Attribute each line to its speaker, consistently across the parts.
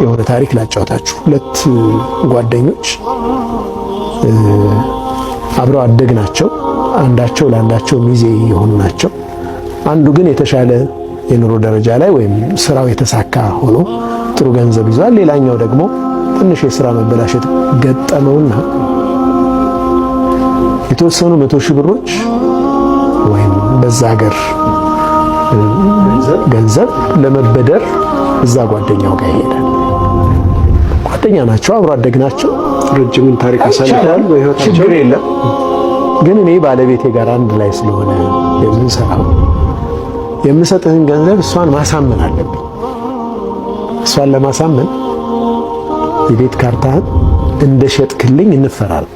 Speaker 1: የሆነ ታሪክ ላጫውታችሁ። ሁለት ጓደኞች አብረው አደግ ናቸው። አንዳቸው ለአንዳቸው ሚዜ የሆኑ ናቸው። አንዱ ግን የተሻለ የኑሮ ደረጃ ላይ ወይም ስራው የተሳካ ሆኖ ጥሩ ገንዘብ ይዟል። ሌላኛው ደግሞ ትንሽ የሥራ መበላሸት ገጠመውና የተወሰኑ 100,000 ብሮች ወይም በዛ ሀገር ገንዘብ ለመበደር እዛ ጓደኛው ጋር ይሄዳል። ጓደኛ ናቸው፣ አብሮ አደግ ናቸው።
Speaker 2: ረጅሙን ታሪክ አሳልፈዋል በህይወታቸው።
Speaker 1: ችግር የለም ግን እኔ ባለቤቴ ጋር አንድ ላይ ስለሆነ የምንሰራው የምሰጥህን ገንዘብ እሷን ማሳመን አለብኝ። እሷን ለማሳመን የቤት ካርታህን እንደሸጥክልኝ እንፈራለን።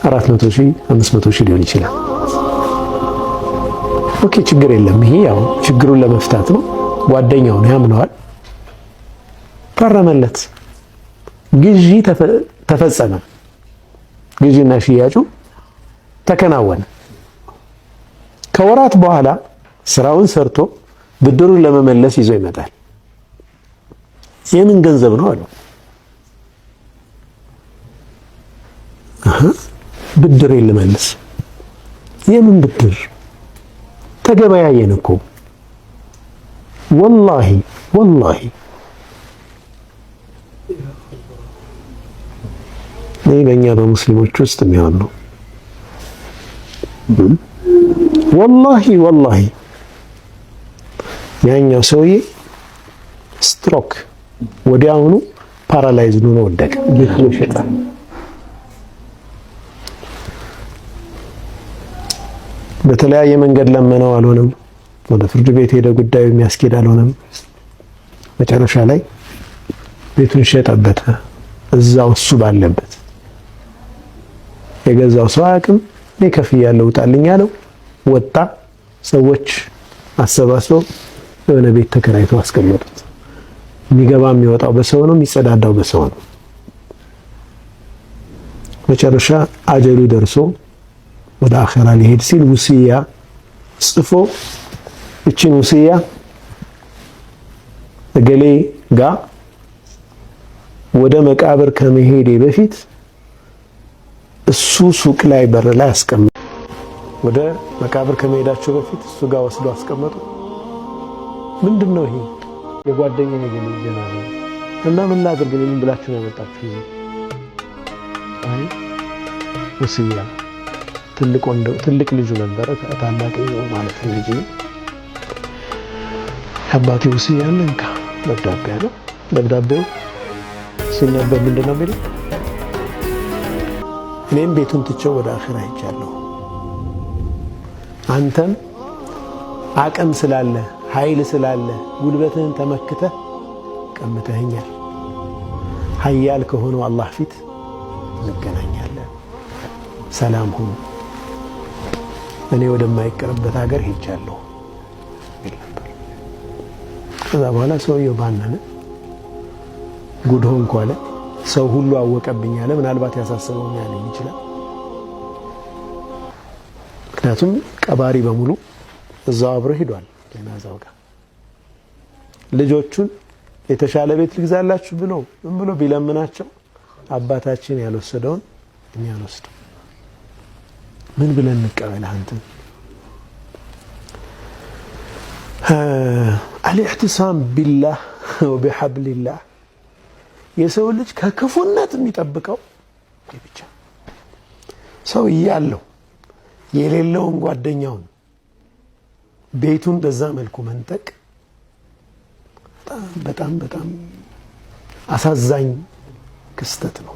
Speaker 1: 400,000 500,000 ሊሆን ይችላል። ኦኬ ችግር የለም። ይሄ ያው ችግሩን ለመፍታት ነው። ጓደኛው ነው ያምነዋል። ፈረመለት። ግዢ ተፈጸመ። ግዢና ሽያጩ ተከናወነ። ከወራት በኋላ ስራውን ሰርቶ ብድሩን ለመመለስ ይዞ ይመጣል። የምን ገንዘብ ነው አለው። ብድሬን ልመልስ። የምን ብድር? ተገበያየን እኮ ወላሂ ይህ በእኛ በሙስሊሞች ውስጥ የሚሆን ነው። ወላሂ ያኛው ሰውዬ ስትሮክ ወዲያውኑ ፓራላይዝ ሆኖ ወደቀ። ቤቱን ሸጠ። በተለያየ መንገድ ለመነው፣ አልሆነም። ወደ ፍርድ ቤት ሄደ፣ ጉዳዩ የሚያስኬድ አልሆነም። መጨረሻ ላይ ቤቱን ሸጠበት። እዛው እሱ ባለበት የገዛው ሰው አያውቅም። እኔ ከፍያለሁ ውጣልኝ አለው። ወጣ። ሰዎች አሰባስበው የሆነ ቤት ተከራይተው አስቀመጡት። የሚገባ የሚወጣው በሰው ነው፣ የሚጸዳዳው በሰው ነው። መጨረሻ አጀሉ ደርሶ ወደ አኺራ ሊሄድ ሲል ውስያ ጽፎ እቺን ውስያ እገሌ ጋ ወደ መቃብር ከመሄዴ በፊት እሱ ሱቅ ላይ በር ላይ አስቀመጡ። ወደ መቃብር ከመሄዳቸው በፊት እሱ ጋር ወስዶ አስቀመጡ። ምንድነው ይሄ? የጓደኛዬ ገና ነው እና ምን ላድርግ ምን ብላችሁ ነው ያመጣችሁ? አይ ውስያ ትልቅ ልጁ ነበረ፣ ታላቅ ነው ማለት ነው። ልጅ አባቴ ውስያ አለንካ ደብዳቤ አለ። ደብዳቤው ሲነበብ ምንድነው የሚለው? እኔም ቤቱን ትቼው ወደ አኺራ ሄጃለሁ። አንተም አቅም ስላለ ኃይል ስላለ ጉልበትህን ተመክተህ ቀምተኸኛል። ኃያል ከሆነው አላህ ፊት እንገናኛለን። ሰላም ሁኑ። እኔ ወደማይቀርበት ሀገር ሄጃለሁ ይል ነበር። ከዛ በኋላ ሰውየው ባነነ። ጉድ ሆንኩ አለ። ሰው ሁሉ አወቀብኝ አለ። ምናልባት ያሳሰበው ያለኝ ይችላል። ምክንያቱም ቀባሪ በሙሉ እዛው አብሮ ሄዷል ጀናዛው ጋር። ልጆቹን የተሻለ ቤት ልግዛላችሁ ብሎ ቢለምናቸው አባታችን ያልወሰደውን እኛ እንወስድ። ምን ብለን እንቀበል? አንተ አልኢህቲሳም ቢላህ ወቢሐብሊላህ የሰው ልጅ ከክፉነት የሚጠብቀው ብቻ ሰው እያለው የሌለውን ጓደኛውን ቤቱን በዛ መልኩ መንጠቅ በጣም አሳዛኝ ክስተት ነው።